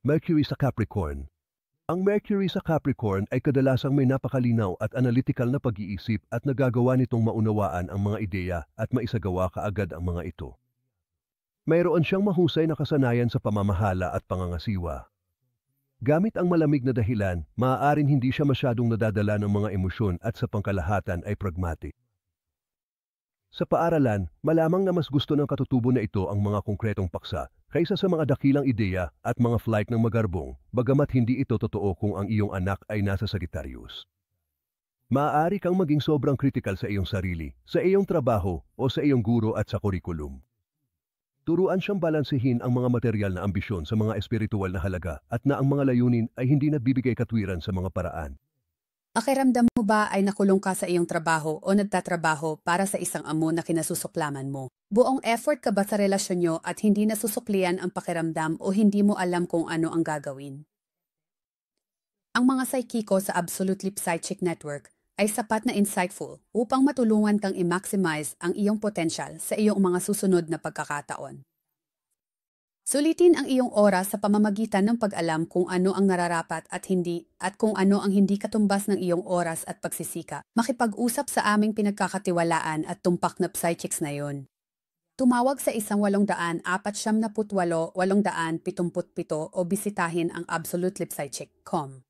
Mercury sa Capricorn. Ang Mercury sa Capricorn ay kadalasang may napakalinaw at analytical na pag-iisip at nagagawa nitong maunawaan ang mga ideya at maisagawa kaagad ang mga ito. Mayroon siyang mahusay na kasanayan sa pamamahala at pangangasiwa. Gamit ang malamig na dahilan, maaaring hindi siya masyadong nadadala ng mga emosyon at sa pangkalahatan ay pragmatic. Sa paaralan, malamang na mas gusto ng katutubo na ito ang mga konkretong paksa kaysa sa mga dakilang ideya at mga flight ng magarbong, bagamat hindi ito totoo kung ang iyong anak ay nasa Sagittarius. Maaari kang maging sobrang critical sa iyong sarili, sa iyong trabaho o sa iyong guro at sa kurikulum. Turuan siyang balansehin ang mga materyal na ambisyon sa mga espiritual na halaga at na ang mga layunin ay hindi nagbibigay katwiran sa mga paraan. Pakiramdam mo ba ay nakulong ka sa iyong trabaho o nagtatrabaho para sa isang amo na kinasusuklaman mo? Buong effort ka ba sa relasyon nyo at hindi nasusuklian ang pakiramdam o hindi mo alam kung ano ang gagawin? Ang mga psychico sa Absolute Lip Psychic Network ay sapat na insightful upang matulungan kang i-maximize ang iyong potential sa iyong mga susunod na pagkakataon. Sulitin ang iyong oras sa pamamagitan ng pag-alam kung ano ang nararapat at hindi at kung ano ang hindi katumbas ng iyong oras at pagsisika. Makipag-usap sa aming pinagkakatiwalaan at tumpak na psychics na yon. Tumawag sa 1-800-478-877 o bisitahin ang absolutelipsychic.com.